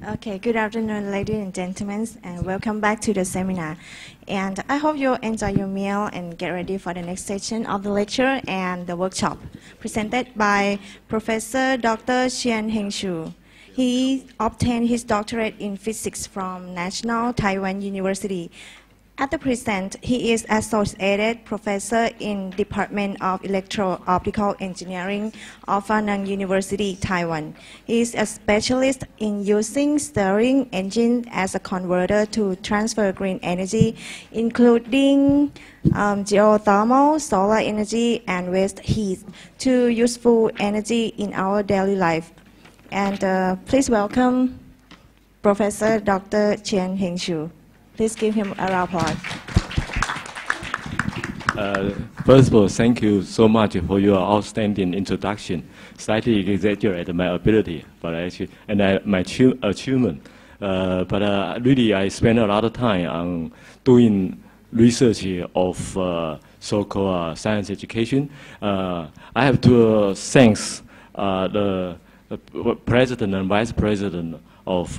Okay, good afternoon, ladies and gentlemen, and welcome back to the seminar. And I hope you enjoy your meal and get ready for the next session of the lecture and the workshop, presented by Professor Dr. Chien Chou. He obtained his doctorate in physics from National Taiwan University. At the present, he is Associated Professor in Department of Electro-Optical Engineering of Nanyang University, Taiwan. He is a specialist in using stirring engine as a converter to transfer green energy, including geothermal, solar energy, and waste heat to useful energy in our daily life. And please welcome Professor Dr. Chien Chou. Please give him a round of applause. First of all, thank you so much for your outstanding introduction. Slightly exaggerate my ability, but actually, and my achievement. But really, I spent a lot of time on doing research of so-called science education. I have to thank the president and vice president of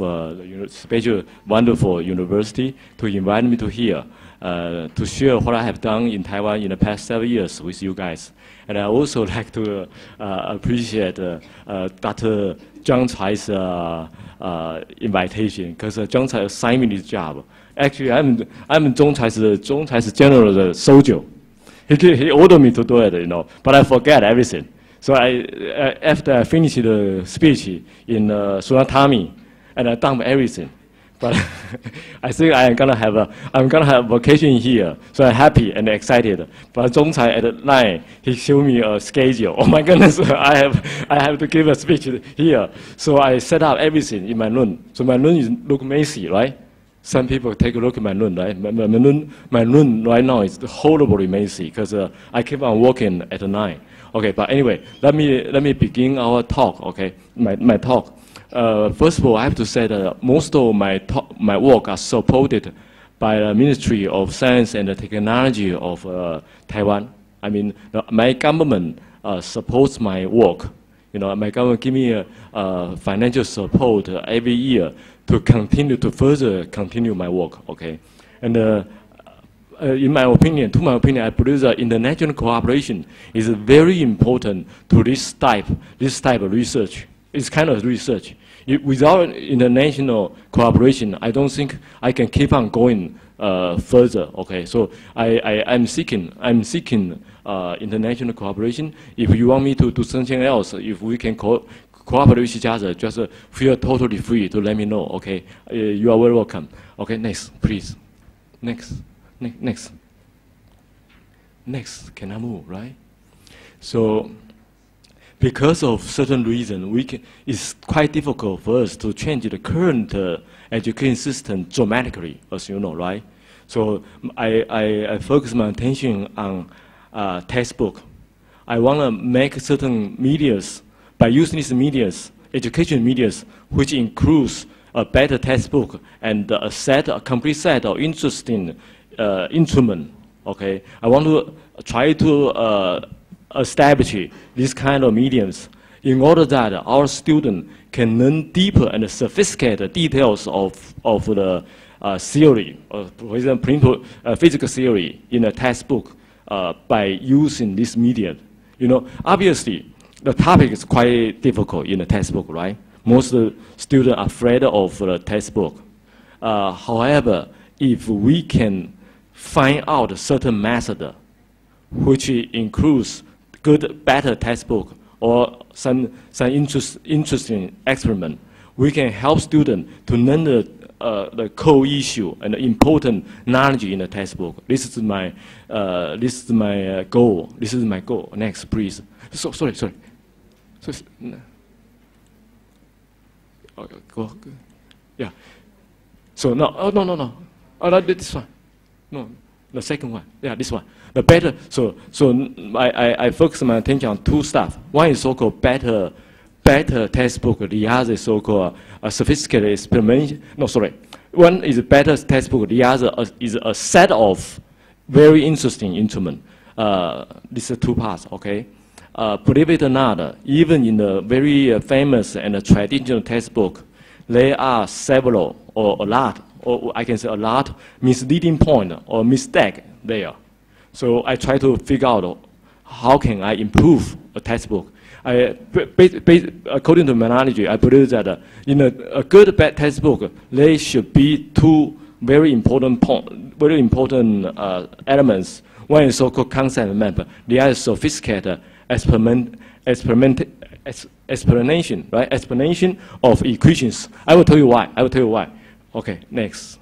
special wonderful university to invite me to here to share what I have done in Taiwan in the past 7 years with you guys. And I also like to appreciate Dr. Zhang Chai's invitation, because Zhang Chai assigned me this job. Actually, I'm Zhang Chai's general soldier. He ordered me to do it, but I forget everything. So after I finished the speech in Suratami, and I done everything, but I think I'm gonna have a vacation here, so I'm happy and excited. But Zhong Chai at 9, he showed me a schedule. Oh my goodness, I have to give a speech here. So I set up everything in my room. So my room look messy, right? Some people take a look at my room, right? My room right now is horribly messy because I keep on working at 9. Okay, but anyway, let me begin our talk. Okay, my talk. First of all, I have to say that most of my work are supported by the Ministry of Science and Technology of Taiwan. I mean, my government supports my work. My government give me financial support every year to further continue my work. Okay, and in my opinion, I believe that international cooperation is very important to this type of research. It's kind of research. Without international cooperation, I don't think I can keep on going further. Okay, so I'm seeking international cooperation. If you want me to do something else, if we can cooperate with each other, just feel totally free to let me know. Okay, you are very welcome. Okay, next, please. Next. Can I move, right? So, because of certain reason, it's quite difficult for us to change the current education system dramatically, as you know, right? So I focus my attention on textbook. I want to make certain medias, by using these medias, education medias, which includes a better textbook and a complete set of interesting instrument. Okay, I want to try to establish these kind of mediums in order that our students can learn deeper and sophisticated details of the theory, for example, physical theory in a textbook by using this media. Obviously, the topic is quite difficult in a textbook, right? Most students are afraid of the textbook. However, if we can find out a certain method which includes better textbook or some interesting experiment, we can help students to learn the core issue and the important knowledge in the textbook. This is my goal. This is my goal. Next, please. Sorry. Okay, go. Yeah. So no. Oh, this one. No, the second one. Yeah, this one. The better. So I focus my attention on two stuff. One is so-called better textbook. The other is so-called sophisticated experimentation. No, sorry. One is a better textbook. The other is a set of very interesting instruments. These are two parts. Okay. Believe it or not, even in the very famous and traditional textbook, there are several or a lot, or I can say a lot misleading point or mistake there. So I try to figure out how can I improve a textbook. According to my knowledge, I believe that in a good bad textbook, there should be two very important elements. One is so-called concept map. The other is sophisticated explanation, right? Explanation of equations. I will tell you why. Okay, next.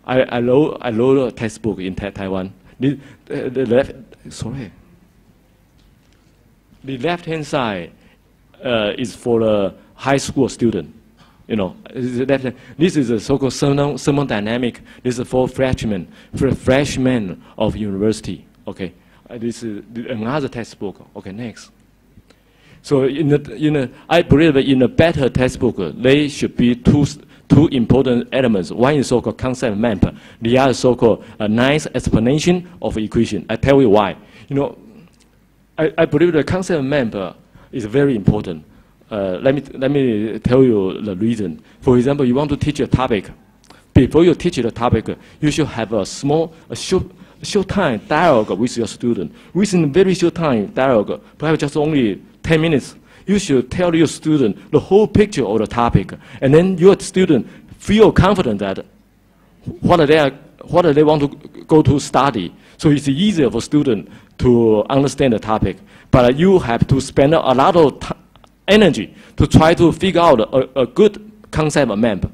I wrote a textbook in Taiwan. The left-hand side is for a high school student. You know, this is a so-called thermodynamic. This is for freshmen of university. Okay, this is another textbook. Okay, next. So I believe that in a better textbook, there should be two important elements. One is so-called concept map. The other is so-called a nice explanation of equation. I tell you why. You know, I believe the concept map is very important. Let me tell you the reason. For example, you want to teach a topic. Before you teach the topic, you should have a short time dialogue with your student. Within a very short time dialogue, perhaps just only 10 minutes, you should tell your student the whole picture of the topic, and then your student feel confident that what they want to go to study. So it's easier for student to understand the topic. But you have to spend a lot of energy to try to figure out a good concept map.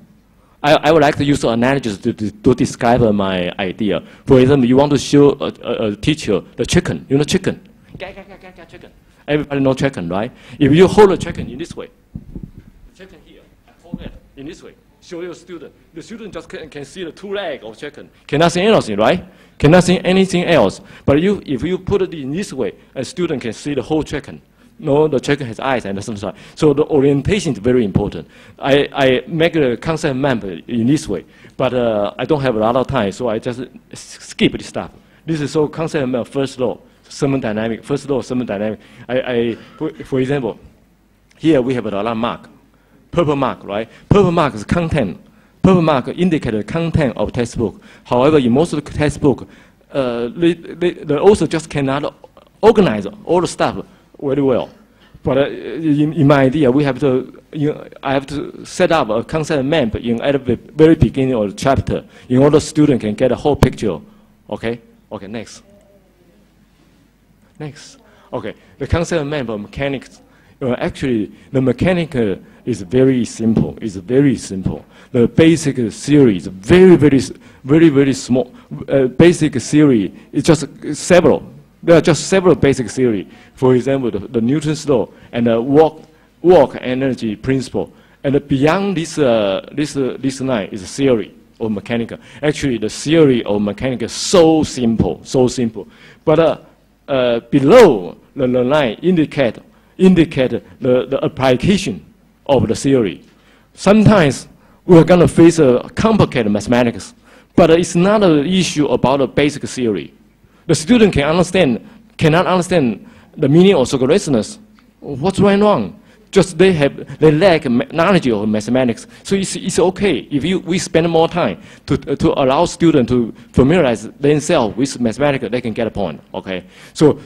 I would like to use an analogy to describe my idea. For example, you want to show a teacher the chicken. You know chicken? Chicken. Everybody knows chicken, right? If you hold a chicken in this way, the chicken here, I hold it in this way, show your student. The student just can see the two legs of chicken. Cannot see anything, right? Cannot see anything else. But if you put it in this way, a student can see the whole chicken. No, the chicken has eyes and something. So the orientation is very important. I make the concept map in this way, but I don't have a lot of time, so I just skip this stuff. This is so concept map, first law, thermodynamic. First law, thermodynamic. For example, here we have a lot of mark, purple mark, right? Purple mark is content. Purple mark indicates the content of textbook. However, in most of the textbook, the author just cannot organize all the stuff very well. But in my idea, I have to set up a concept map at the very beginning of the chapter in order student can get a whole picture. Okay? Okay, next. Next. Okay, the concept map of mechanics. Actually, the mechanic is very simple. It's very simple. The basic theory is very small. Basic theory is just several. There are just several basic theories. For example, the Newton's law and the work energy principle. And beyond this line is theory of mechanics. Actually, the theory of mechanics is so simple. But below the line indicate the application of the theory. Sometimes we are going to face a complicated mathematics, but it's not an issue about a basic theory. The student cannot understand the meaning of circular resonance. What's wrong? Just they lack knowledge of mathematics. So it's okay if we spend more time to allow students to familiarize themselves with mathematics. They can get a point. Okay. So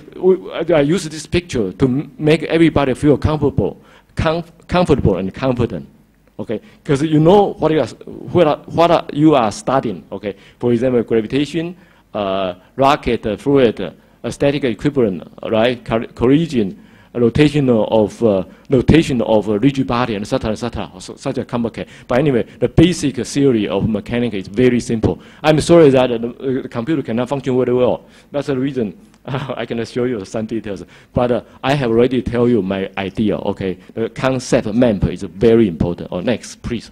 I use this picture to make everybody feel comfortable and confident. Okay, because you know what you are studying. Okay, for example, gravitation, rocket, fluid, static equivalent, right? Collision, rotation of rigid body, and etc. Such a complicated. But anyway, the basic theory of mechanics is very simple. I'm sorry that the computer cannot function very well. That's the reason. I can show you some details, but I have already tell you my idea. Okay, the concept map is very important. Next, please.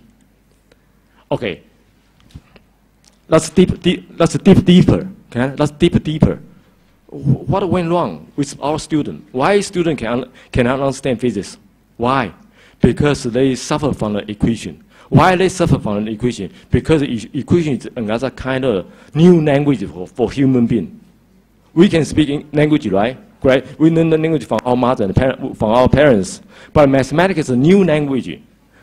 Okay, let's dig deeper. Okay, let's dig deeper. What went wrong with our student? Why student cannot understand physics? Why? Because they suffer from the equation. Why they suffer from the equation? Because equation is another kind of new language for human being. We can speak language, right? Great. We learn the language from our mother and from our parents. But mathematics is a new language.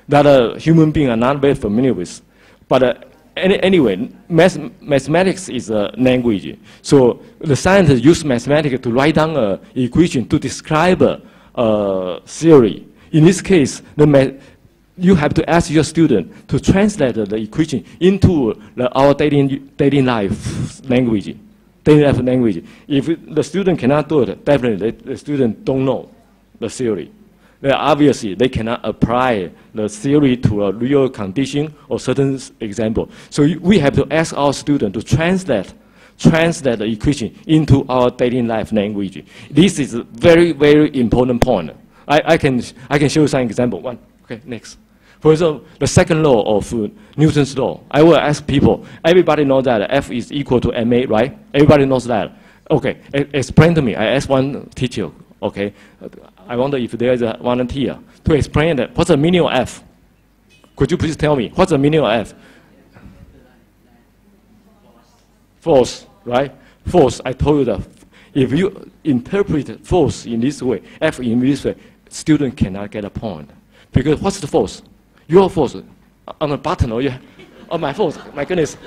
that human beings are not very familiar with. But anyway, mathematics is a language. So the scientists use mathematics to write down an equation to describe a theory. In this case, you have to ask your student to translate the equation into our daily life language. If the student cannot do it, definitely the student don't know the theory. Obviously, they cannot apply the theory to a real condition or certain example. So we have to ask our student to translate the equation into our daily life language. This is a very, very important point. I can show you some example. One. Okay, next. For example, the second law of Newton's law. I will ask people, everybody knows that F is equal to ma, right? Everybody knows that. Okay, explain to me. I asked one teacher, okay, I wonder if there is a volunteer to explain that. What's the meaning of F? Could you please tell me, what's the meaning of F? Force, right? Force, I told you that if you interpret force in this way, F in this way, student cannot get a point. Because what's the force? Your force on the button, or my force, my goodness.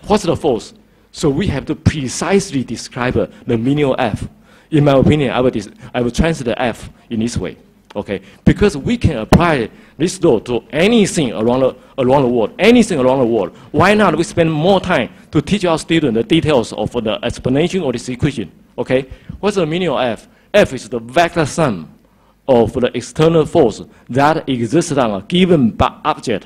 What's the force? So we have to precisely describe the meaning of F. In my opinion, I will translate F in this way, okay? Because we can apply this law to anything around the world, anything around the world. Why not we spend more time to teach our students the details of the explanation of this equation, okay? What's the meaning of F? F is the vector sum of the external force that exists on a given object,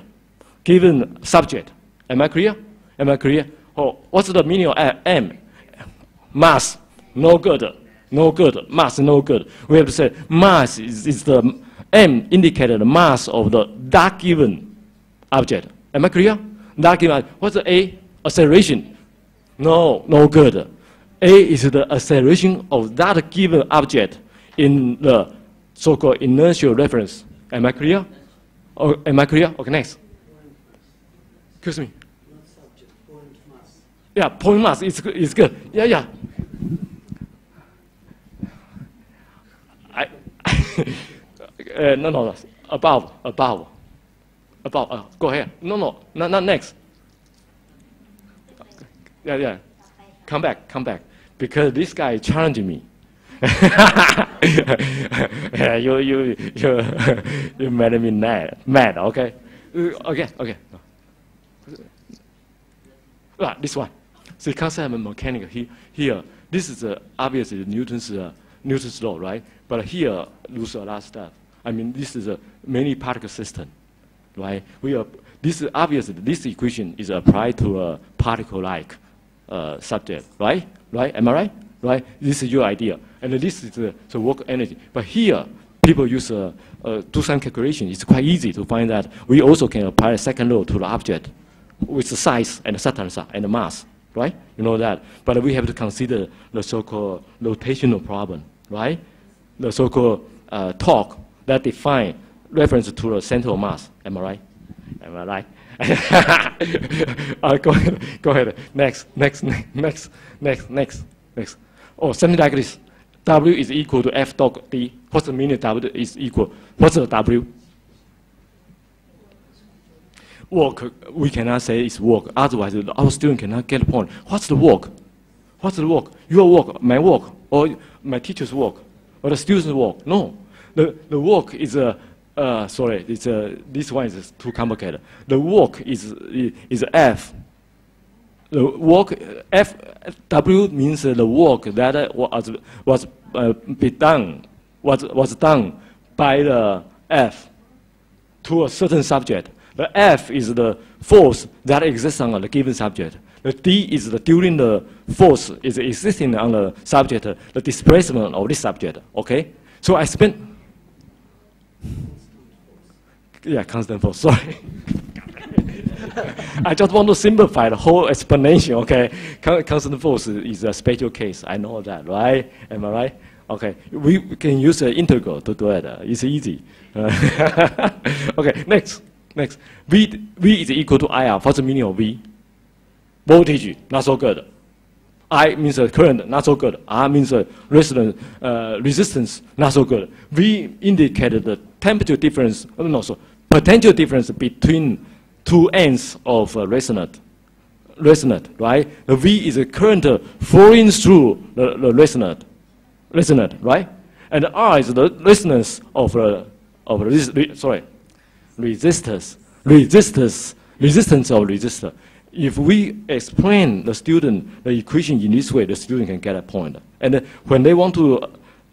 given subject. Am I clear? Am I clear? Oh, what's the meaning of M? Mass, no good. No good. Mass, no good. We have to say mass is the M indicated the mass of that given object. Am I clear? That given. What's the A? Acceleration. No, no good. A is the acceleration of that given object in the so-called inertial reference. Am I clear? Oh, am I clear? Okay, next. Excuse me. Yeah, point mass is good. Yeah. No. Above. Go ahead. No. Not next. Yeah. Come back. Because this guy is challenging me. You made me mad. Okay. Okay. This one. So because I'm a mechanic here, this is obviously Newton's law, right? But here, lose a lot of stuff. I mean, this is a many particle system, right? This equation is applied to a particle-like subject, right? Am I right? Right? This is your idea, and this is the work energy. But here, people use do some calculation. It's quite easy to find that we also can apply a second law to the object with the size and the certain size and the mass, right? You know that. But we have to consider the so-called rotational problem, right? The so-called torque that define reference to the center of mass. Am I right? Go ahead. Next. Oh, something like this. W is equal to F dot D. What's the meaning of W is equal? What's the W? Work. We cannot say it's work. Otherwise, our student cannot get the point. What's the work? Your work, my work, or my teacher's work, or the student's work? No. The work is this one is too complicated. The work is F. The work W means the work that was done by the F to a certain subject. The F is the force that exists on the given subject. The D is during the force is existing on the subject, the displacement of this subject. Okay, so I spent. Yeah, constant force. Sorry. I just want to simplify the whole explanation, okay? Constant force is a special case. I know that, right? Am I right? Okay. We can use an integral to do it. It's easy. Okay, next. V is equal to IR. What's the meaning of V? Voltage, not so good. I means current, not so good. R means resistance, not so good. V indicated the temperature difference, potential difference between two ends of resonant, right? The V is a current flowing through the resonant, right? And R is the resonance of resistance of resistor. If we explain the student the equation in this way, the student can get a point. And when they want to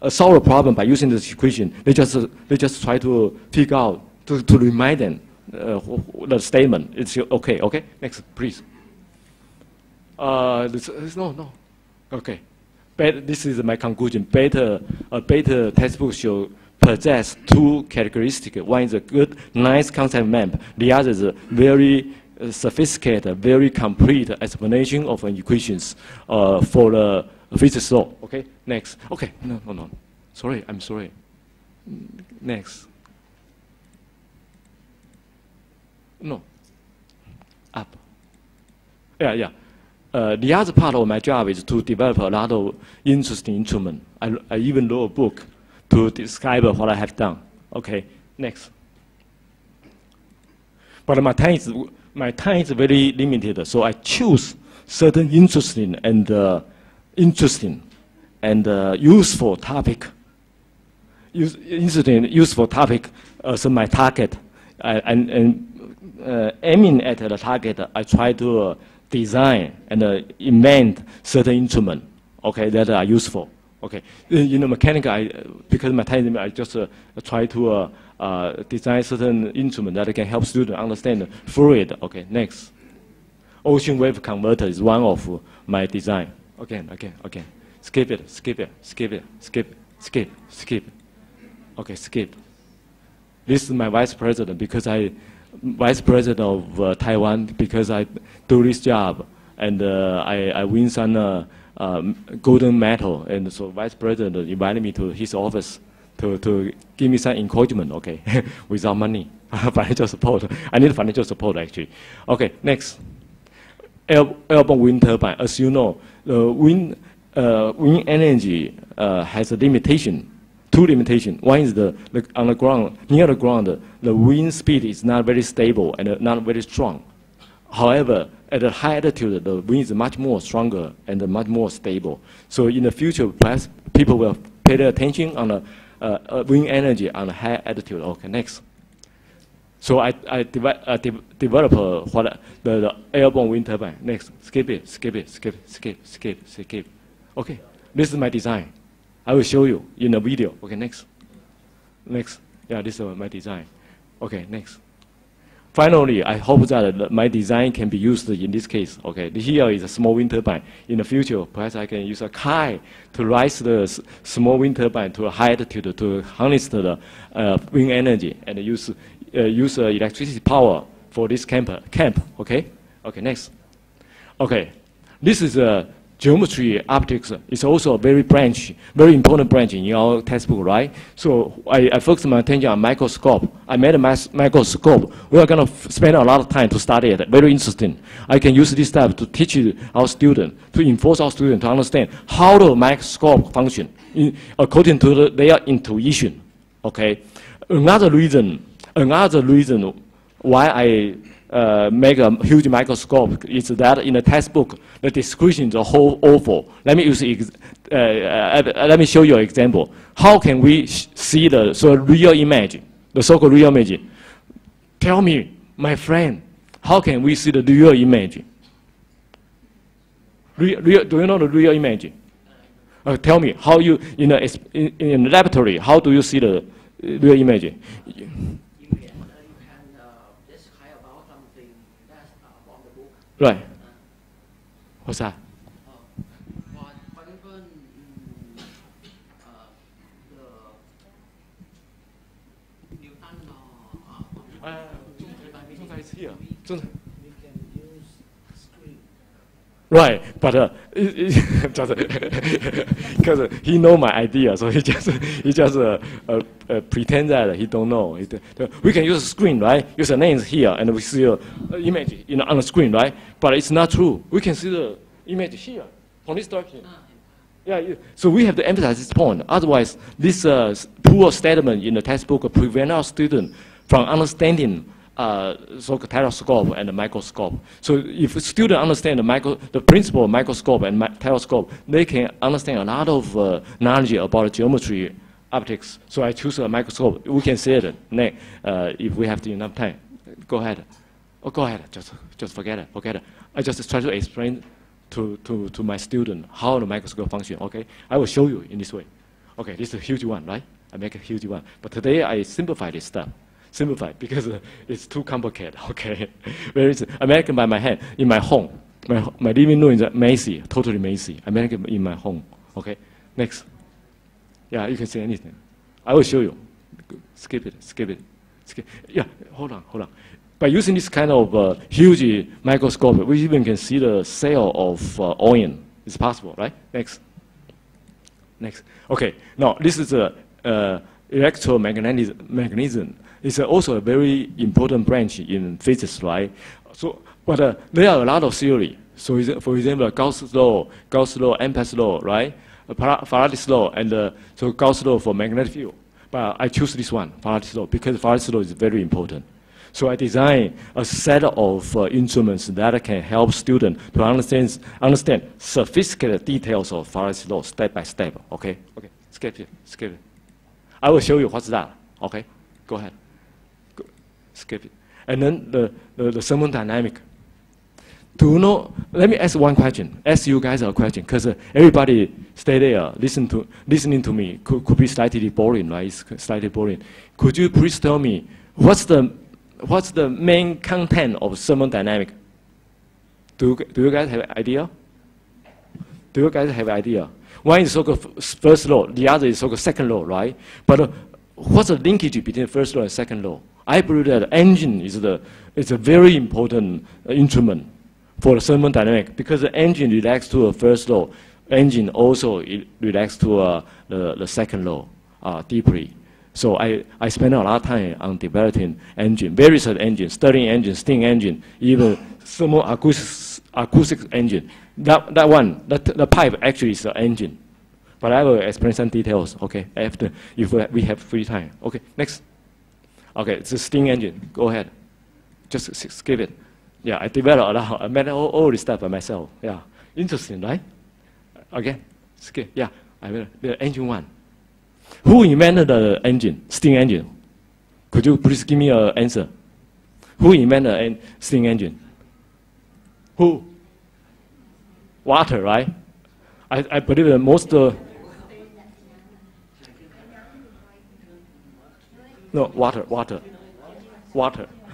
solve a problem by using this equation, they just try to figure out, to remind them the statement. It's okay, okay? Next, please. No. Okay. This is my conclusion. A better textbook should possess two characteristics. One is a good, nice concept map. The other is a very sophisticated, very complete explanation of equations for the physics law. Okay, next. Okay, no. Sorry, I'm sorry. Next. No. Up. Yeah. The other part of my job is to develop a lot of interesting instruments. I even wrote a book to describe what I have done. Okay, next. But my time is very limited, so I choose certain interesting and useful topic. Useful topic as my target, aiming at the target, I try to design and invent certain instruments, okay, that are useful. Okay, in mechanical, because my time, I just try to design certain instruments that can help students understand fluid. Okay, next. Ocean wave converter is one of my design. Again. Skip it. Okay, skip. This is my vice president because vice president of Taiwan because I do this job and I win some golden medal, and so vice president invited me to his office to give me some encouragement. Okay, without money, financial support. I need financial support actually. Okay, next. Airborne wind turbine. As you know, the wind energy has a limitation. Two limitations. One is on the ground, near the ground, the wind speed is not very stable and not very strong. However, at a high altitude, the wind is much more stronger and much more stable. So in the future, perhaps people will pay their attention on the wind energy on a high altitude. Okay, next. So I develop the airborne wind turbine. Next, skip it. Okay, this is my design. I will show you in a video. Okay, next. Yeah, this is my design. Okay, next. Finally, I hope that my design can be used in this case. Okay, here is a small wind turbine. In the future, perhaps I can use a kite to raise the small wind turbine to a high altitude to harness the wind energy and use electricity power for this camp. Okay. Okay, next. Okay, this is geometry optics is also a very important branch in our textbook, right? So I focused my attention on microscope. I made a microscope. We are going to spend a lot of time to study it. Very interesting. I can use this type to teach our students, to enforce our students to understand how the microscope function according to their intuition. Okay. Another reason why I make a huge microscope is that in the textbook the description is awful. Let me show you an example. How can we see the real image, the so-called real image? Tell me, my friend, how can we see the real image? Do you know the real image? Tell me how you in the laboratory. How do you see the real image? Right. What's that? It's here. Right, but because he know my idea, so he just pretend that he don't know. We can use a screen, right? Use the names here, and we see an image on the screen, right? But it's not true. We can see the image here from this direction. Yeah, so we have to emphasize this point. Otherwise, this poor statement in the textbook prevent our students from understanding so-called telescope and the microscope. So if a student understand the principle of microscope and telescope, they can understand a lot of knowledge about geometry, optics. So I choose a microscope. We can say it if we have enough time. Go ahead. Oh, go ahead. Just forget it. Forget it. I just try to explain to my student how the microscope functions. Okay, I will show you in this way. Okay, this is a huge one, right? I make a huge one. But today I simplify this stuff. Simplify because it's too complicated. Okay, where is it? I make it by my hand in my home. My living room is messy, totally messy. I make it in my home. Okay, next. Yeah, you can say anything. I will show you. Skip it. Skip it. Skip. Yeah, hold on. By using this kind of huge microscope, we even can see the cell of onion. It's possible, right? Next. Okay, now this is a electromagnetism. It's also a very important branch in physics, right? So, but there are a lot of theory. So, for example, Gauss law, Ampere's law, right? Faraday's law, and so Gauss law for magnetic field. But I choose this one, Faraday's law, because Faraday's law is very important. So I design a set of instruments that can help students to understand sophisticated details of Faraday's law step by step. Okay. Skip it. I will show you what's that. Okay. Go ahead. Skip it. And then the thermodynamic. Do you know? Let me ask one question. Ask you guys a question, because everybody stay there, listening to me could be slightly boring, right? It's slightly boring. Could you please tell me what's the main content of thermodynamic? Do you guys have an idea? One is so-called first law, the other is so-called second law, right? But what's the linkage between first law and second law? I believe that engine is a very important instrument for the thermodynamic, because the engine relates to a first law. Engine also relates to the second law deeply. So I spend a lot of time on developing engine, various engines, stirring engine, steam engine, even thermoacoustic engine. That one, the pipe actually is an engine. But I will explain some details, okay, after, if we have free time. Okay, next. Okay, it's a steam engine. Go ahead. Just skip it. Yeah, I developed a lot. I made all this stuff by myself. Yeah, interesting, right? Again, skip. Yeah, I will. The engine one. Who invented the engine, steam engine? Could you please give me an answer? Who invented the steam engine? Who? Water, right? I believe that most no, water.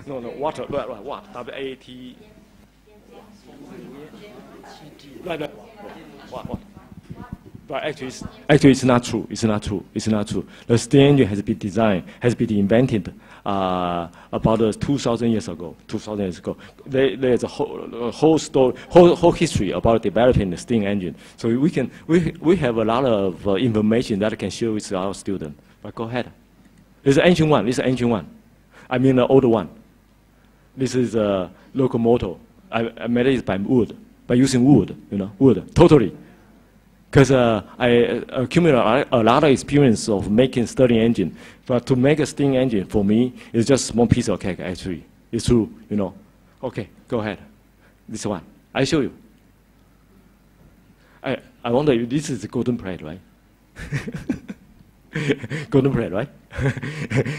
No, water. What? W-A-T. Right. What? But actually, it's not true. It's not true. The steam engine has been designed, has been invented about 2,000 years ago. There's a whole story, whole history about developing the steam engine. So we have a lot of information that can share with our students. But go ahead. This is an ancient one. I mean the older one. This is a locomotive. I made it by using wood. Totally. Because I accumulated a lot of experience of making stirring engine. But to make a steam engine, for me, is just one piece of cake, actually. It's true, Okay, go ahead. This one. I show you. I wonder if this is the golden plate, right? Golden plate, right?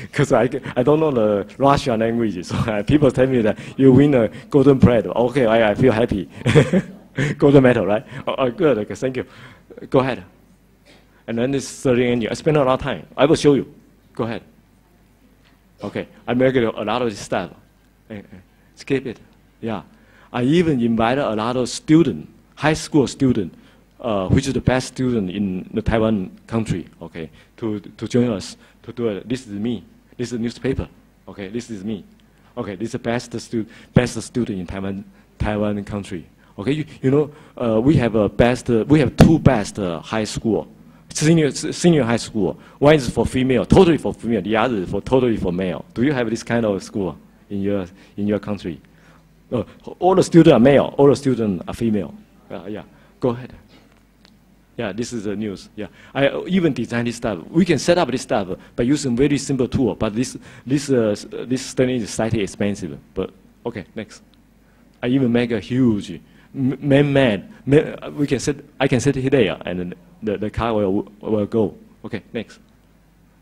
Because I don't know the Russian language, so people tell me that you win a golden plate. Okay, I feel happy. Golden medal, right? Good, okay, thank you. Go ahead. And then this stirring engine. I spend a lot of time. I will show you. Go ahead. Okay, I make a lot of this stuff. Skip it. Yeah. I even invited a lot of students, high school students, which is the best student in the Taiwan country, okay, to join us to do it. This is me. This is a newspaper. Okay, this is me. Okay, this is the best student in Taiwan country. Okay, we have two best high school, senior high school. One is for female, totally for female. The other is totally for male. Do you have this kind of school in your country? All the students are male. All the students are female. Yeah. Go ahead. Yeah, this is the news. Yeah, I even designed this stuff. We can set up this stuff by using very simple tool, but this study is slightly expensive. But okay, next. I even make a huge man-made. I can set it there, and the car will go. Okay, next.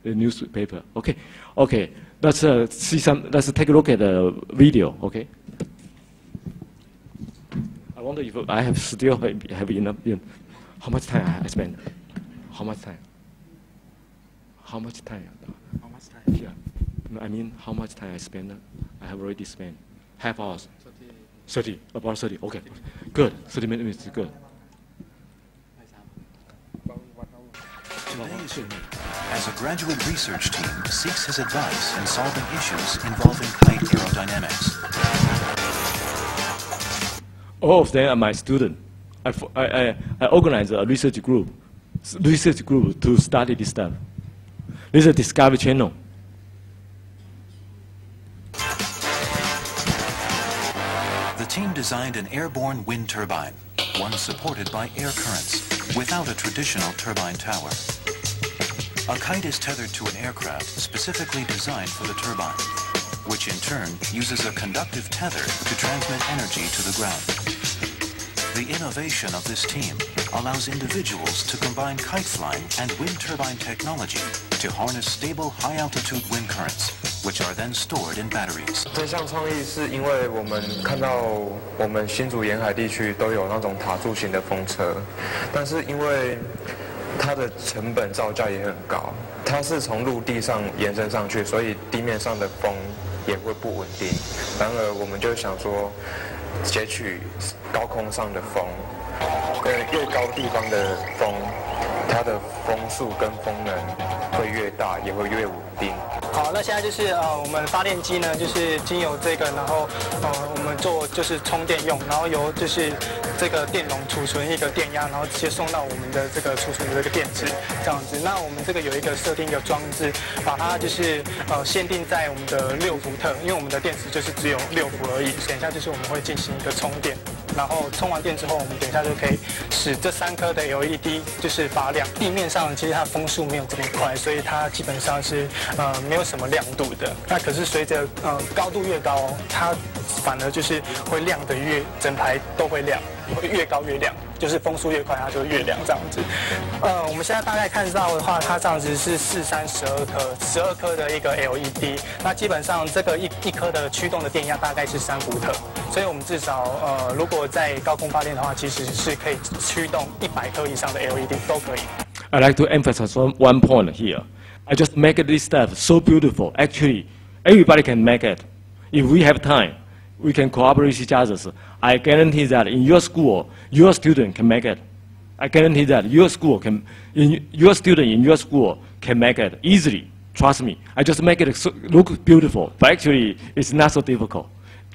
The newspaper. Okay. Let's see some. Let's take a look at the video. Okay. I wonder if I still have enough. How much time I spend? How much time? How much time? How much time? Yeah. No, I mean, how much time I spend? I have already spent half hours. 30. About 30. Okay. Good. 30 minutes is good. Today is unique, as a graduate research team seeks his advice in solving issues involving kite aerodynamics. All of them are my students. I organized a research group to study this stuff. This is a Discovery Channel. The team designed an airborne wind turbine, one supported by air currents, without a traditional turbine tower. A kite is tethered to an aircraft specifically designed for the turbine, which in turn uses a conductive tether to transmit energy to the ground. The innovation of this team allows individuals to combine kite flying and wind turbine technology to harness stable high-altitude wind currents, which are then stored in batteries. 这项创意是因为我们看到我们新竹沿海地区都有那种塔柱型的风车，但是因为它的成本造价也很高，它是从陆地上延伸上去，所以地面上的风也会不稳定。然而我们就想说，截取高空上的风，越高地方的风，它的风速跟风能会越大，也会越稳定。好，那现在就是我们发电机呢，就是经由这个，然后我们做就是充电用，然后由就是这个电容储存一个电压，然后直接送到我们的这个储存的这个电池，这样子。那我们这个有一个设定一个装置，把它就是限定在我们的6伏特，因为我们的电池就是只有6伏而已。等一下就是我们会进行一个充电，然后充完电之后，我们等一下就可以使这3颗的 LED 就是发亮。地面上其实它的风速没有这么快，所以它基本上是没有什么亮度的。那可是随着高度越高，它反而就是会亮的整排都会亮，会越高越亮。就是风速越快，它就越亮这样子。我们现在大概看到的话，它这样子是4、3、12颗的一个 LED。那基本上这个一颗的驱动的电压大概是3伏特，所以我们至少如果在高空发电的话，其实是可以驱动100颗以上的 LED 都可以。I'd like to emphasize one point here. I just make this stuff so beautiful. Actually, everybody can make it. If we have time, we can cooperate with each other. I guarantee that in your school, your student can make it. I guarantee that your student in your school can make it easily. Trust me. I just make it look beautiful, but actually it's not so difficult.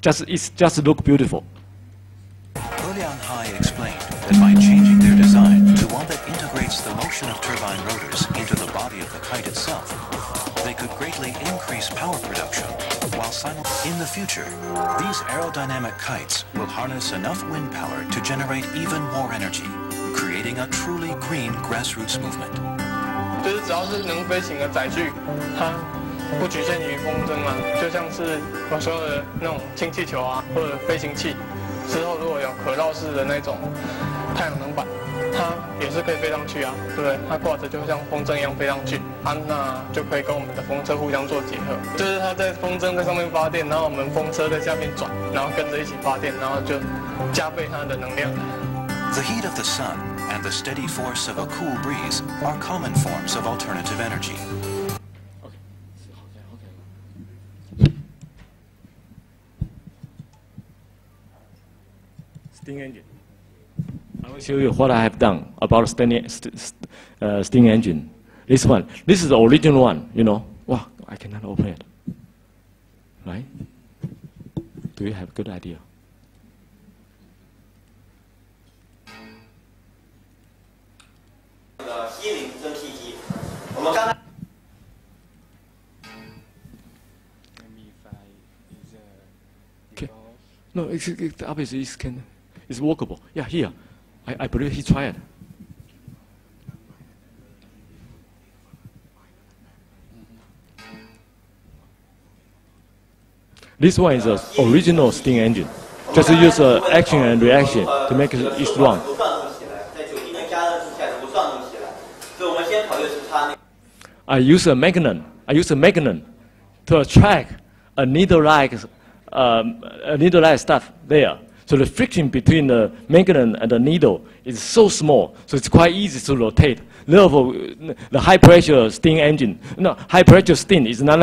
It's just look beautiful. Liang Hai explained that by changing their design to one that integrates the motion of turbine rotors into the body of the kite itself, they could greatly increase power production. In the future, these aerodynamic kites will harness enough wind power to generate even more energy, creating a truly green grassroots movement. 就是只要是能飞行的载具，它不局限于风筝嘛，就像是我说的那种氢气球啊，或者飞行器。之后如果有可绕式的那种太阳能板，它也是可以飞上去啊，对不对？它挂着就像风筝一样飞上去，那就可以跟我们的风车互相做结合。就是它在风筝在上面发电，然后我们风车在下面转，然后跟着一起发电，然后就加倍它的能量。The heat of the sun and the steady force of a cool breeze are common forms of alternative energy. Steam engine. I will show you what I have done about steam engine. This one. This is the original one, you know. Wow, I cannot open it. Right? Do you have a good idea? Okay. No, obviously it's workable. Yeah, here. I believe he tried. This one is an original steam engine. Just use action and reaction to make it run. I use a magnet to attract a needle-like stuff there. So the friction between the magnet and the needle is so small, so it's quite easy to rotate. Therefore, the high-pressure steam engine, high-pressure steam is not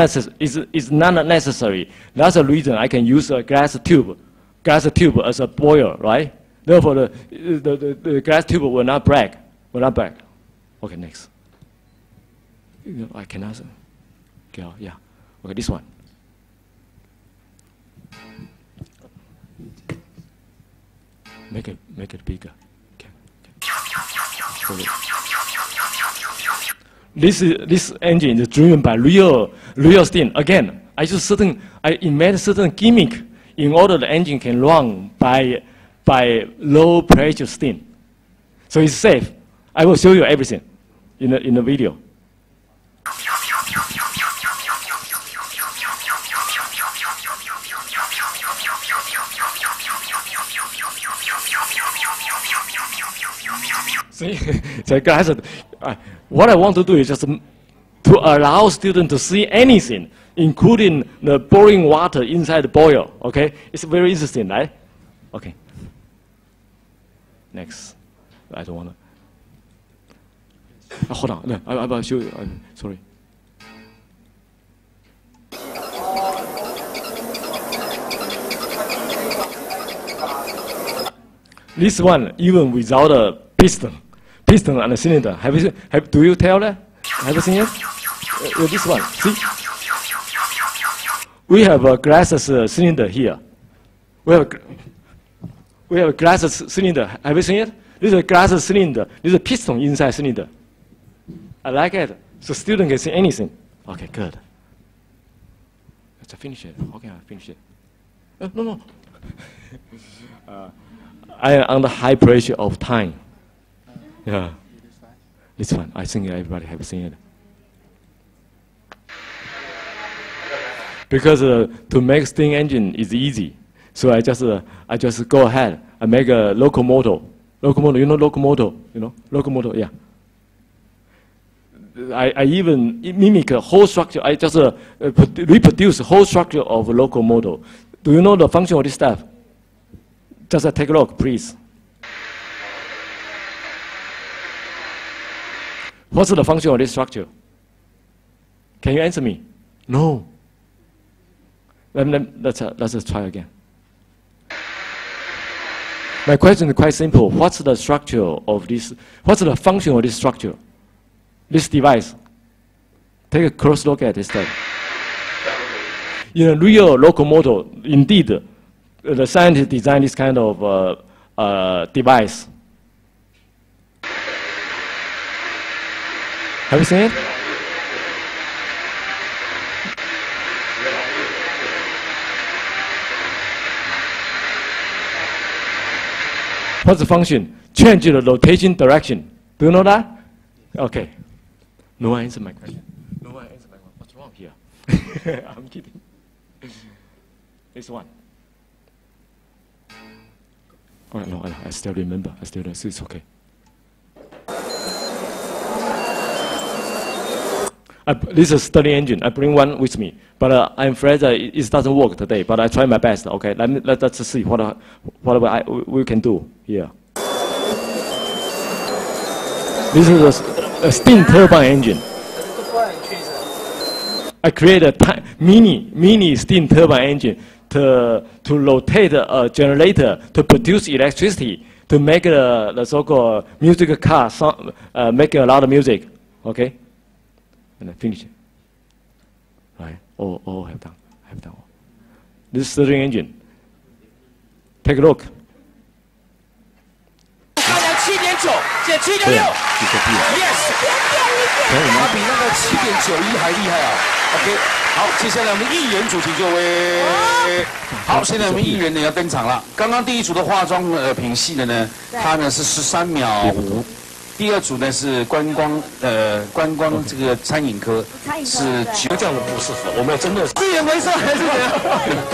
necessary. That's the reason I can use a glass tube as a boiler, right? Therefore, the glass tube will not break. Okay, next. I cannot. Okay, yeah. Okay, this one. Make it bigger. Okay. Okay. This engine is driven by real steam. Again, I invent certain gimmick in order the engine can run by low pressure steam. So it's safe. I will show you everything in the video. See, so guys, what I want to do is just to allow students to see anything, including the boiling water inside the boiler. Okay, it's very interesting, right? Okay. Next, I don't want to. Hold on, no, I'll show you. Sorry. This one, even without a piston and a cylinder. Do you tell that? Have you seen it? This one, see? We have a glass cylinder here. We have a glass cylinder. Have you seen it? This is a glass cylinder. This is a piston inside cylinder. I like it. So student can see anything. Okay, good. Let's finish it. Okay, I finish it. No. I am under high pressure of time. Yeah. This one, I think everybody have seen it. Because to make steam engine is easy, so I just go ahead and make a locomotive. Locomotive, you know locomotive? You know locomotive, yeah. I even mimic a whole structure. I just reproduce the whole structure of a locomotive. Do you know the function of this stuff? Just take a look, please. What's the function of this structure? Can you answer me? No. Let's just try again. My question is quite simple. What's the structure of this? What's the function of this structure? This device. Take a close look at this stuff. In a real locomotive, indeed, the scientists designed this kind of device. Have you seen it? What's the function? Change the rotation direction. Do you know that? Okay. No one answered my question. No one answered my question. What's wrong here? I'm kidding. This one. Oh, no, I still remember. I still it's okay. This is a study engine. I bring one with me, but I'm afraid that it doesn't work today. But I try my best. Okay, let's see what we can do here. This is a steam turbine engine. I created a mini steam turbine engine to rotate a generator to produce electricity to make the so-called music car make a lot of music. Okay. And I finish it. Right? Oh, have done. This steering engine. Take a look. 7.9，现在7.6 ，yes， 它比那个7.91还厉害啊。OK， 好，接下来我们议员组请就位。好，现在我们议员呢要登场了。刚刚第一组的化妆品系的呢，它呢是13秒5。 第二组呢是观光这个餐饮科是9，这样的不适合，我们要真的自以为是还是怎样？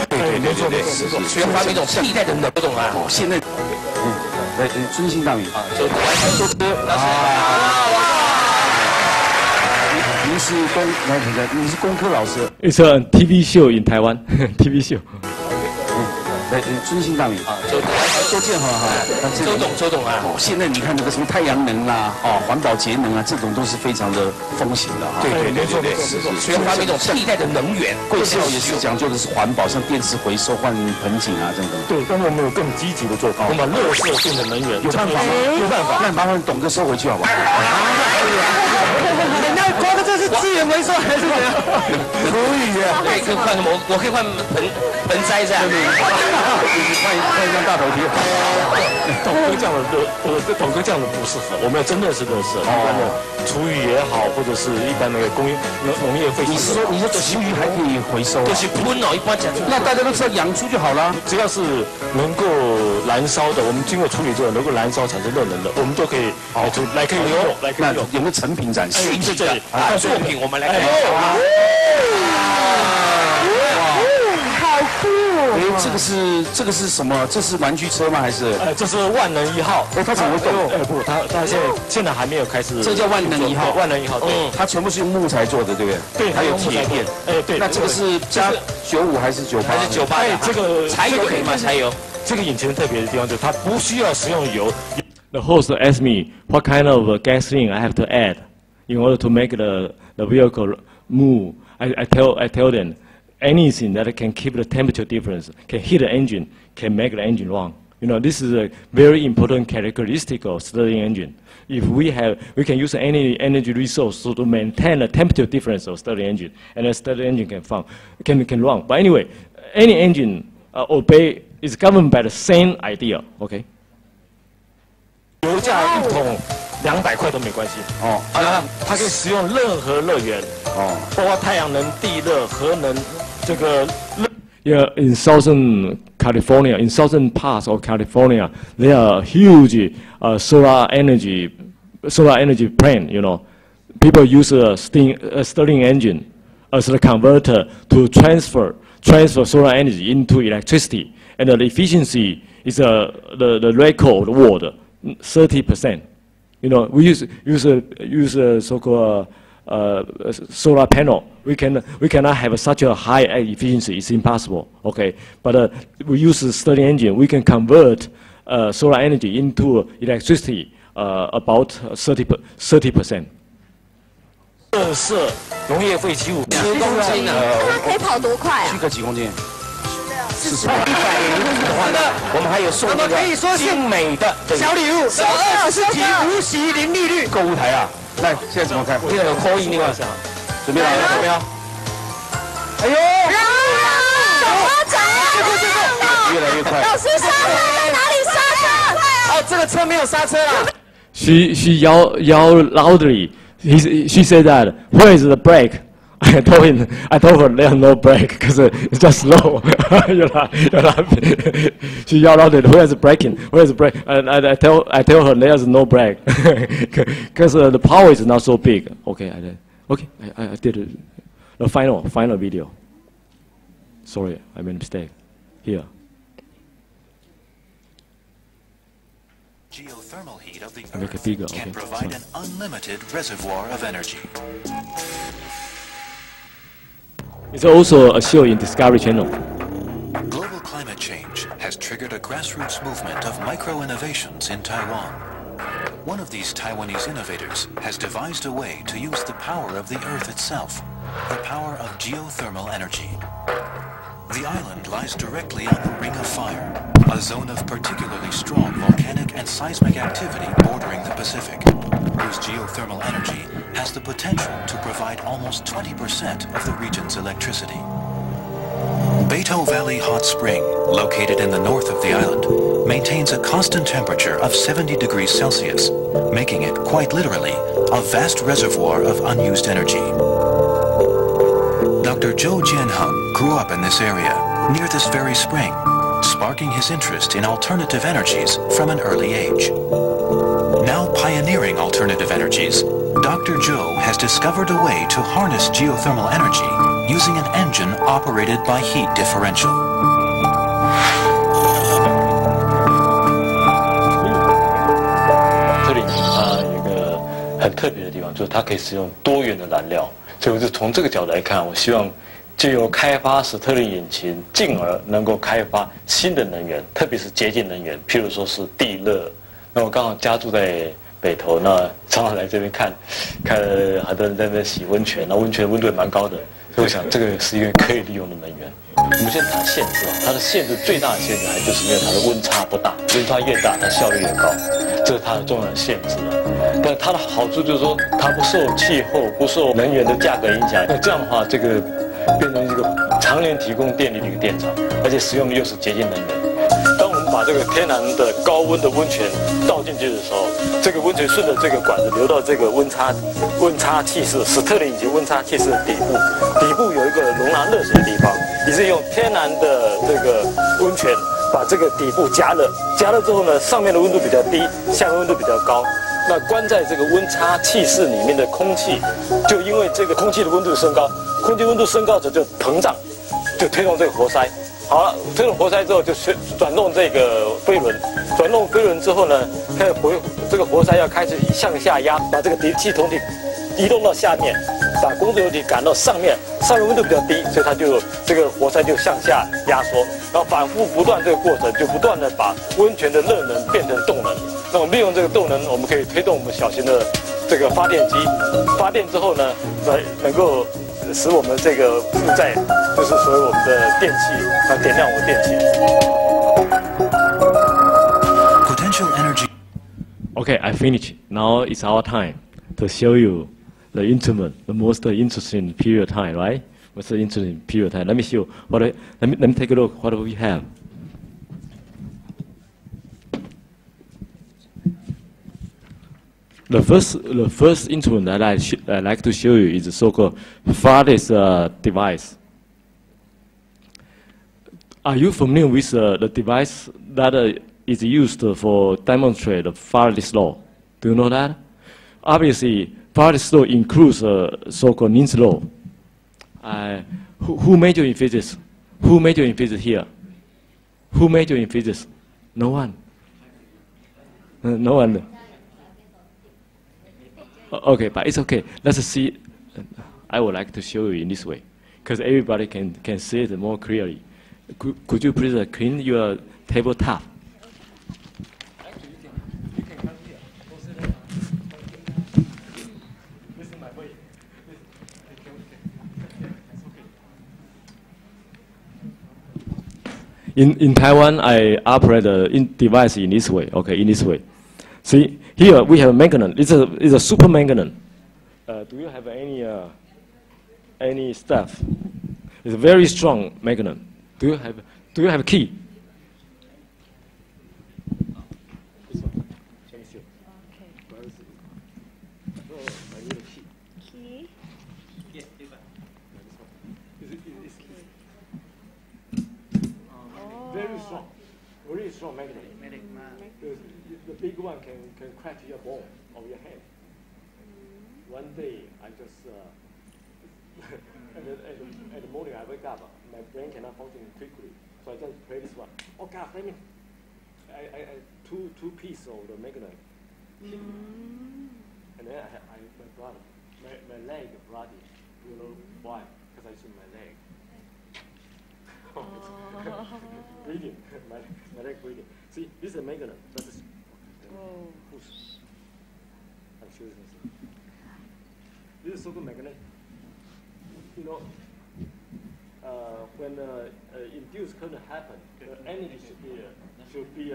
对，没错没错，所以发明一种替代的能这种啊。现在，来尊姓大名啊，就完全说您是你是工科老师。It's a TV show in Taiwan. TV show. 来尊姓大名啊，周建豪哈，周董啊，现在你看那个什么太阳能啦，环保节能啊，这种都是非常的风行的哈。对，没错，所以发明一种替代的能源，贵校也是讲究的是环保，像电池回收、换盆景啊这种。对，但是我们有更积极的做法，我们把垃圾变成能源，有办法吗？有办法。那麻烦董哥收回去好不好？那光哥这是资源回收还是怎样？可以啊，可以换什么？我可以换盆栽这样。换一张大头贴。董哥这样的董哥这样的不适合，我们要真的是垃圾，一般的厨余也好，或者是一般那个农业废弃。你说厨余还可以回收？就是喷哦，一般讲。那大家都知道养猪就好了，只要是能够燃烧的，我们经过处理之后能够燃烧产生热能的，我们都可以来可以用，来可以用。有没有成品展示？对，作品我们来看。好酷！这个是什么？这是玩具车吗？还是？这是万能1号。它怎么会动？不，它现在还没有开始。这叫万能1号。万能1号，对。它全部是用木材做的，对不对？对，还有铁片。对。那这个是加95还是98？还是98？这个柴油可以吗？柴油。这个引擎特别的地方就是它不需要使用油。The host asked me what kind of gasoline I have to add in order to make the vehicle move. I tell them anything that can keep the temperature difference, can heat the engine, can make the engine run. You know, this is a very important characteristic of Stirling engine. If we can use any energy resource to maintain the temperature difference of Stirling engine, and the Stirling engine can run. But anyway, any engine is governed by the same idea. Okay. 油价1桶200块都没关系它可以使用任何热源包括太阳能、地热、核能这个。Yeah, in southern California, in southern parts of California, there are huge solar energy plant. You know, people use a Stirling engine as the converter to transfer solar energy into electricity, and the efficiency is the record world. 30%. You know, we use a so-called solar panel. We cannot have such a high efficiency. It's impossible. Okay, but we use a Stirling engine. We can convert solar energy into electricity about 30%. 垃圾农业废弃物10公斤呢？它可以跑多快啊？去个几公斤？40块。我们还有送那个精美的小礼物，20题无息零利率购物台啊！来，现在怎么看？现在有扣印，另外准备好了，准备好。哎呦！越来越快。老师刹车在哪里刹车？哦，这个车没有刹车了。She yelled loudly. She said that, where is the brake? I told her there's no brake because it's just slow. You're laughing. She yelled loudly, where's the braking? Where's the brake? And I tell her there's no brake because the power is not so big. Okay, I did the final video. Sorry, I made a mistake. Here. Geothermal heat of the Make it Earth bigger, can okay. provide an unlimited reservoir of energy. It's also a show in Discovery Channel. Global climate change has triggered a grassroots movement of micro-innovations in Taiwan. One of these Taiwanese innovators has devised a way to use the power of the Earth itself, the power of geothermal energy. The island lies directly on the Ring of Fire, a zone of particularly strong volcanic and seismic activity bordering the Pacific, whose geothermal energy has the potential to provide almost 20% of the region's electricity. Beito Valley Hot Spring, located in the north of the island, maintains a constant temperature of 70 degrees Celsius, making it, quite literally, a vast reservoir of unused energy. Dr. Chou grew up in this area, near this very spring, sparking his interest in alternative energies from an early age. Now pioneering alternative energies, Dr. Chou has discovered a way to harness geothermal energy using an engine operated by heat differential. 呢，就是它可以使用多元的燃料。所以我就从这个角度来看，我希望借由开发史特林引擎，进而能够开发新的能源，特别是洁净能源，譬如说是地热。那我刚好家住在北投，那常常来这边看很多人在那洗温泉，那温泉温度也蛮高的，所以我想这个是一个可以利用的能源。我们先谈限制啊，它的限制最大的限制还就是因为它的温差不大，温差越大，它效率越高，这是它的重要的限制啊。但它的好处就是说，它不受气候、不受能源的价格影响。那这样的话，这个变成一个常年提供电力的一个电厂，而且使用的又是洁净能源。当我们把这个天然的高温的温泉倒进去的时候，这个温泉顺着这个管子流到这个温差器室，史特林以及温差器室的底部有一个容纳热水的地方。你是用天然的这个温泉把这个底部加热之后呢，上面的温度比较低，下面温度比较高。那关在这个温差器室里面的空气，就因为这个空气的温度升高，空气温度升高之后就膨胀，就推动这个活塞。好了，推动活塞之后就转动这个飞轮，转动飞轮之后呢，这个活塞要开始向下压，把这个气筒体移动到下面，把工作油体赶到上面，上面温度比较低，所以它就这个活塞就向下压缩，然后反复不断这个过程，就不断的把温泉的热能变成动能。那我们利用这个动能，我们可以推动我们小型的这个发电机，发电之后呢，能够使我们这个负载，就是所谓我们的电器，点亮我们电器。Potential energy. Okay, I finished. Now it's our time to show you the instrument, the most interesting period time, right? Most interesting period time. Let me show. Let me take a look. What do we have? The first instrument that I like to show you is the so-called farthest device. Are you familiar with the device that is used for demonstrate the farthest law? Do you know that? Obviously, farthest law includes so-called Nernst law. Who majored in physics? Who majored in physics here? Who majored in physics? No one. No one. Okay, but it's okay. Let's see. I would like to show you in this way, because everybody can see it more clearly. Could you please clean your tabletop? Actually, you can come here. Go sit down. This is my way. In Taiwan, I operate a device in this way. Okay, in this way. See, here we have a magnet. It's a super magnet. Do you have any stuff? It's a very strong magnet. Do you have a key? This one. Let me see. Okay. Where is it? Oh, I need a key. Key? Yes, this one. It's very strong. Very strong magnet. The big one can crack your bone or your hand. One day, I just at the morning I wake up, my brain cannot function quickly, so I just play this one. Oh God, let me! I two pieces of the magnet, and then my leg bloody. You know why? Because I shoot my leg. Bleeding, my leg bleeding. See, this is a magnet. This is push. I'm sure you can see. This is so-called magnet. You know, when induced current happens, the energy should be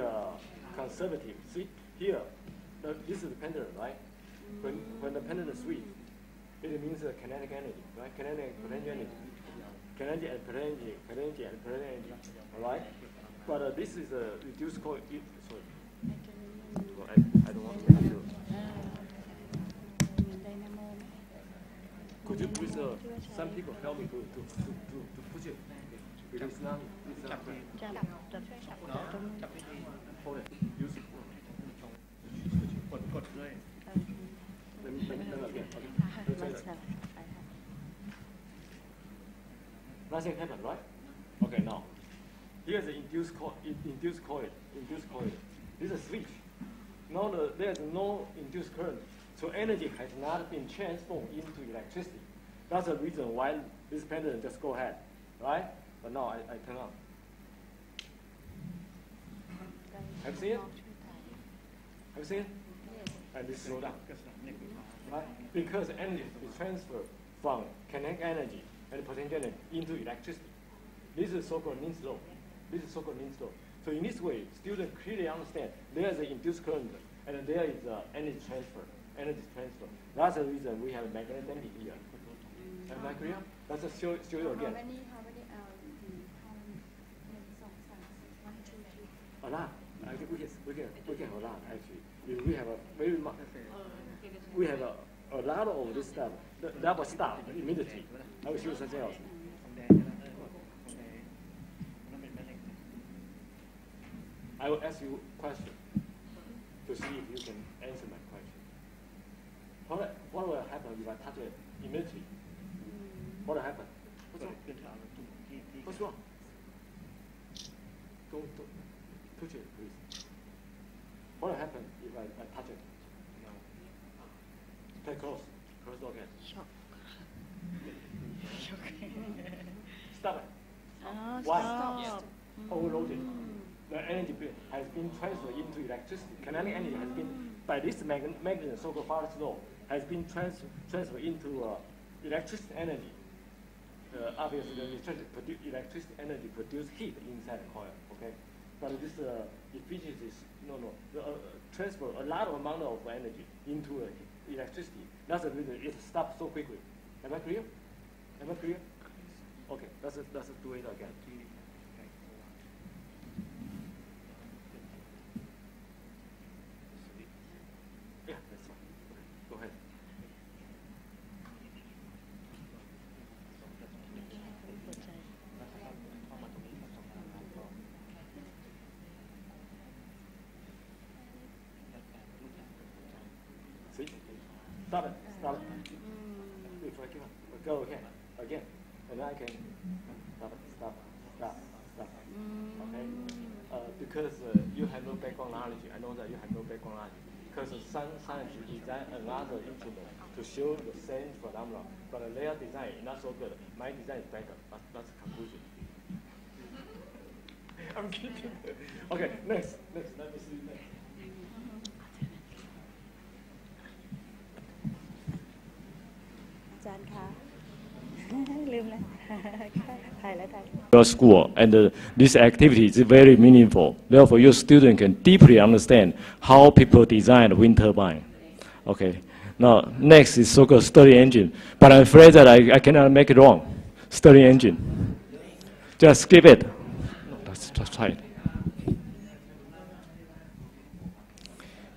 conservative. See here, this is the pendulum, right? When the pendulum swings, it means kinetic energy, right? Kinetic potential energy, kinetic and potential energy, all right? But this is a reduced coil. Sorry, I don't want to make you. Could you please, some people help me to push it? Because now it's hold it. Use it. Let me again. Okay. Nothing happened, right? Okay, now. Here's the induced coil. This is a switch. Now there's no induced current. So energy has not been transformed into electricity. That's the reason why this pendulum just go ahead, right? But now I turn on. Have you seen it? Have you seen it? And this slow down. Right? Because energy is transferred from kinetic energy and potential energy into electricity. This is so-called Nernst law. This is so-called Nernst law. So in this way, students clearly understand there is an induced current and there is energy transfer. That's the reason we have magnetic here. Am I clear? Let's just show you again. How many A lot. We can a lot actually. We have a very much. We have a lot of this stuff. That will stop immediately. I will show you something else. I will ask you a question to see if you can answer my question. What will happen if I touch it immediately? What will happen? What's wrong? Don't touch it, please. What will happen if I touch it? Stay close. Close the again. Stop it. Why? Overloaded. The energy has been transferred into electricity. Kinetic energy has been, by this mechanism, so-called Faraday's law, has been transferred into electricity energy. Obviously, the electricity energy produces heat inside the coil. Okay, but this efficiency is transfer a lot of amount of energy into electricity. That's the reason it stops so quickly. Am I clear? Am I clear? Okay, let's do it again. Yeah, that's fine. Okay, go ahead. See? Stop it. Stop it. If I give up, go again. And I can stop. Okay? Because you have no background knowledge. I know that you have no background knowledge. Because science designed another instrument to show the same phenomenon, but their design is not so good. My design is better. That's the conclusion. I'm kidding. Okay, next. Let me see next. อาจารย์คะลืมแล้วถ่ายแล้ว Your school and this activity is very meaningful. Therefore, your student can deeply understand how people design a wind turbine. Okay. Now, next is so-called stirring engine, but I'm afraid that I cannot make it wrong. Stirring engine. Just skip it. Let's try it.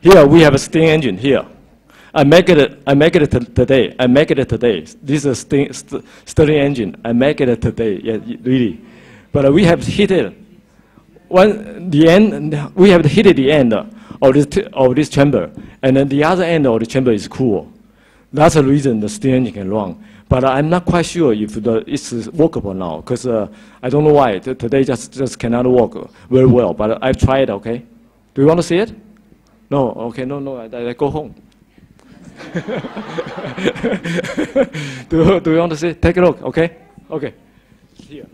Here we have a steam engine here. I make it today. This is a stirring engine. I make it today. Yeah, really. But we have heated we have heated the end of this chamber, and then the other end of the chamber is cool. That's the reason the steam engine can run. But I'm not quite sure if it's workable now, because I don't know why. Today just cannot work very well. But I've tried. Okay. Do you want to see it? No. Okay. No. I go home. do you want to see? Take a look, okay? Okay. Here.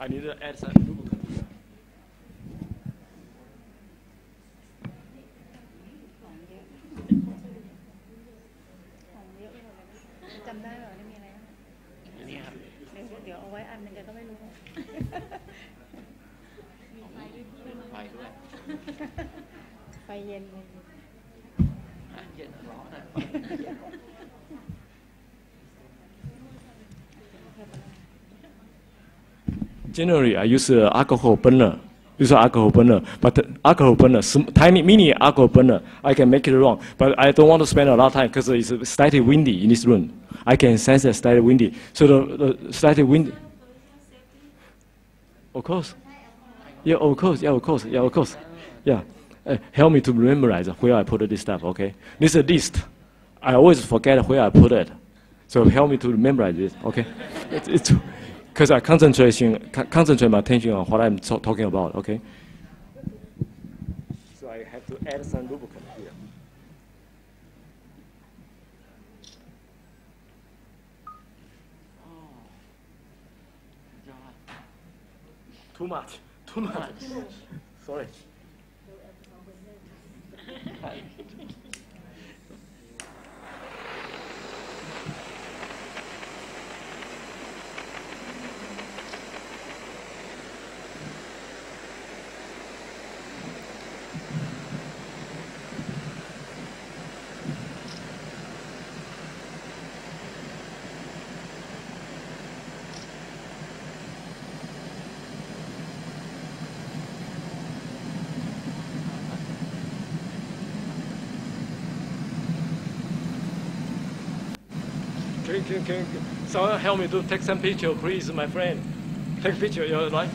I need to add some. จำได้เหรอนี่มีอะไรนี่ครับเดี๋ยวเอาไว้อันนึงแกก็ไม่รู้มีไฟด้วยไฟเย็นเลย Generally, I use alcohol burner. But alcohol burner, tiny mini alcohol burner, I can make it wrong. But I don't want to spend a lot of time because it's slightly windy in this room. I can sense it's slightly windy. So the slightly windy. Of course. Yeah, of course. Yeah. Help me to memorize where I put this stuff, okay? This is a list. I always forget where I put it. So help me to memorize this, okay? It's because I concentrate my attention on what I'm talking about, okay? So I have to add some lubricant here. Too much. Too much. Sorry. Can someone help me to take some picture, please, my friend? Take picture, you're right?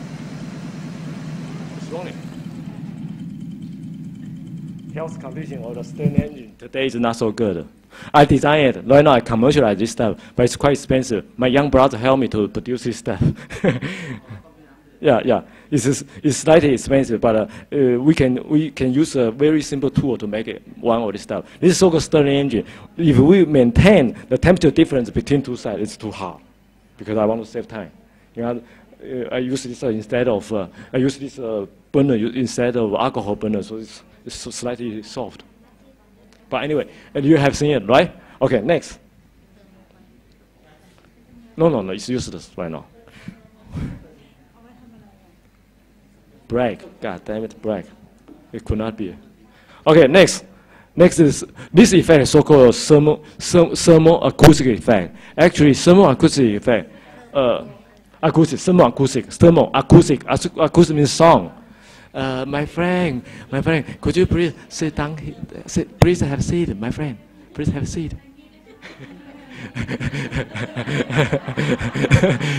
It's running. Health condition of the steam engine today is not so good. I designed it. Right now I commercialize this stuff, but it's quite expensive. My young brother helped me to produce this stuff. Yeah. It's slightly expensive, but we can use a very simple tool to make it one of this stuff. This is so-called stirring engine. If we maintain the temperature difference between two sides, it's too hard, because I want to save time. You know, I use this instead of I use this burner instead of alcohol burner, so it's slightly soft. But anyway, and you have seen it, right? Okay, next. No, it's useless right now. Brake. God damn it, brake. It could not be. Okay, next. Next is this effect is so-called thermo-acoustic effect. Actually, thermo-acoustic effect, acoustic means sound. My friend, could you please sit down? Please have a seat, my friend. Please have a seat.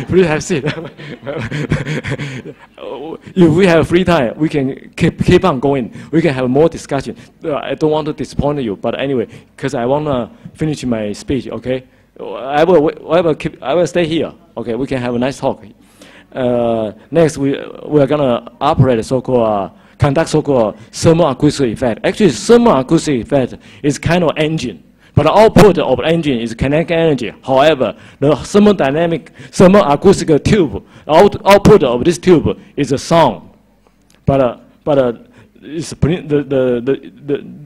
Please have a seat. If we have free time, we can keep on going. We can have more discussion. I don't want to disappoint you, but anyway, because I want to finish my speech, okay? I will stay here. Okay, we can have a nice talk. Next, we are gonna operate conduct so-called thermoacoustic effect. Actually, thermoacoustic effect is kind of engine. But the output of the engine is kinetic energy. However, the thermoacoustic tube, output of this tube is a sound. But it's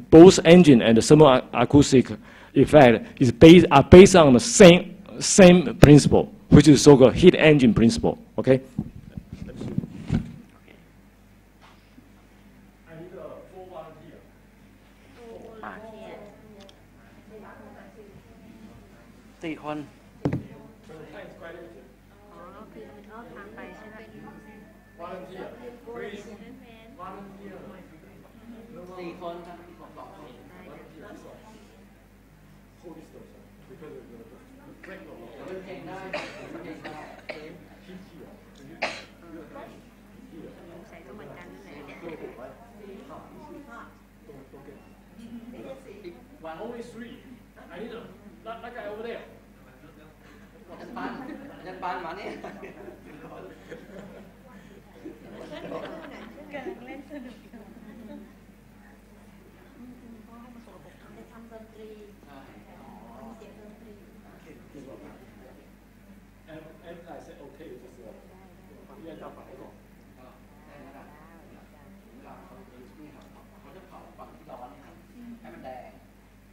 both engine and the thermoacoustic effect are based on the same principle, which is so-called heat engine principle. Okay. Only three. I need that guy over there. And I said, okay, just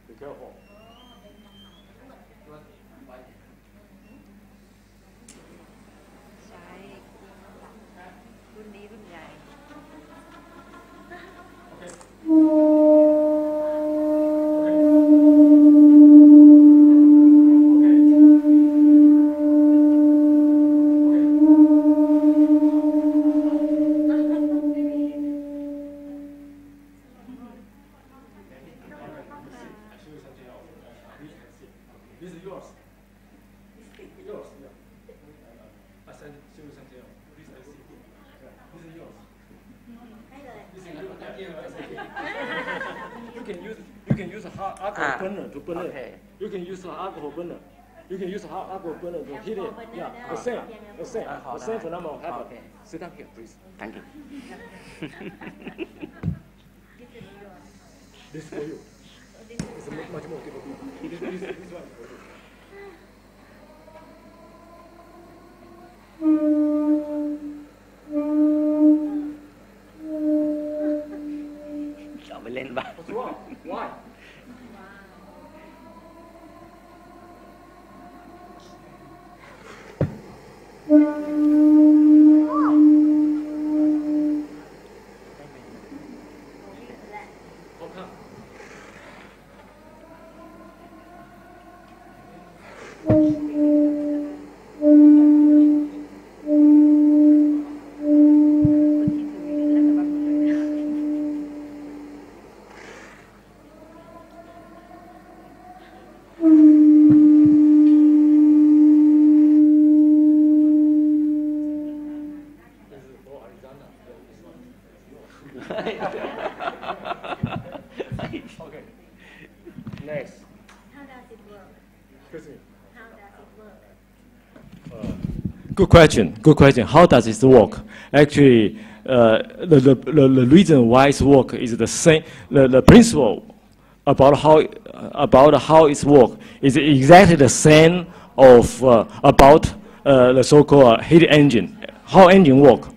be careful. ใช้รุ่นนี้รุ่นใหญ่ This is yours. Yours, yeah. I said, show you something else. This I see. This is yours. This is yours. You can use a hot alcohol burner to burn it. You can use an alcohol burner. You can use a hot alcohol burner to heat it. Yeah, the same phenomenon happen. Sit down here, please. Thank you. This for you. It's much more difficult. This one for you. เอาไปเล่นบ้าง What's wrong? Why? Okay. Next. How does it work? Excuse me. How does it work? Good question. Good question. How does it work? Actually, the reason why it work is the same. The principle about how it work is exactly the same of about the so-called heat engine. How engine work?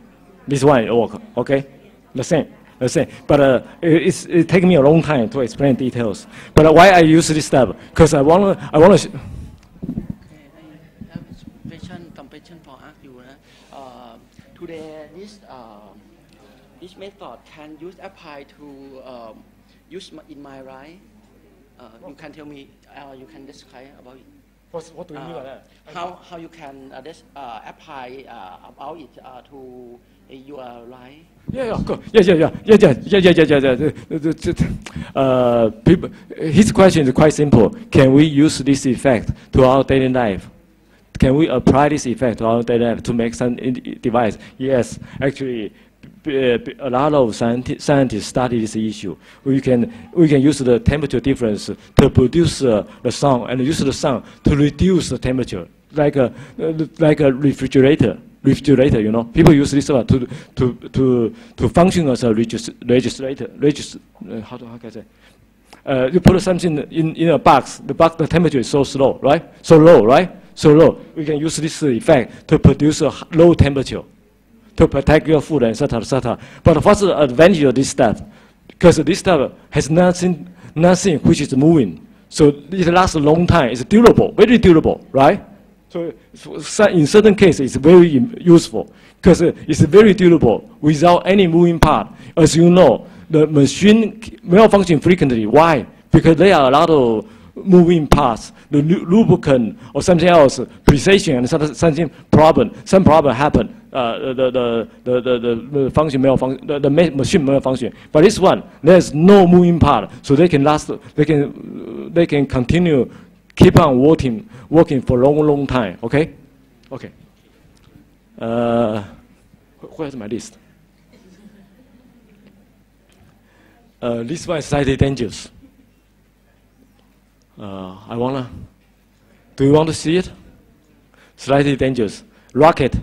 This one work. Okay, the same. The same. But it takes me a long time to explain details. But why I use this step? Because I wanna. Okay, I have some question for ask you. Today, this method can use apply to use in my right. You can tell me. You can describe about it. What do you mean by that? How you can apply about it to your right? Yeah. People, his question is quite simple. Can we use this effect to our daily life? Can we apply this effect to our daily life to make some device? Yes, actually, a lot of scientists study this issue. We can use the temperature difference to produce the sound, and use the sound to reduce the temperature, like a refrigerator. You know, people use this one to function as a registrator. How can I say? You put something in a box. The temperature is so slow, right? So low, right? So low. We can use this effect to produce a low temperature, to protect your food, etc., etc. But what's the advantage of this stuff? Because this stuff has nothing which is moving, so it lasts a long time. It's durable, very durable, right? So in certain cases, it's very useful because it's very durable without any moving part. As you know, the machine malfunction frequently. Why? Because there are a lot of moving parts, the lubricant or something else, precision and something problem. Some problem happen. The function malfunction, the machine malfunction. But this one, there's no moving part, so they can last. They can continue. Keep on working for a long time, okay? Okay. Where's my list? This one is slightly dangerous. Do you want to see it? Slightly dangerous. Rocket.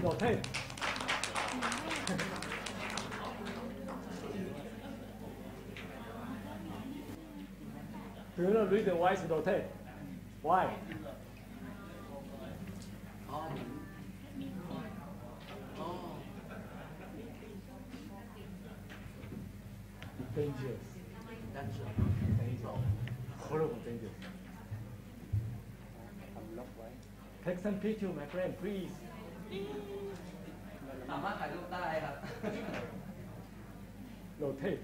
Rotate. Do you know the reason why it's rotate? Why? Dangerous. Horrible dangerous. Take some picture, my friend, please. สามารถถ่ายรูปได้ครับ Rotate.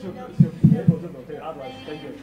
Should be able to rotate, otherwise dangerous.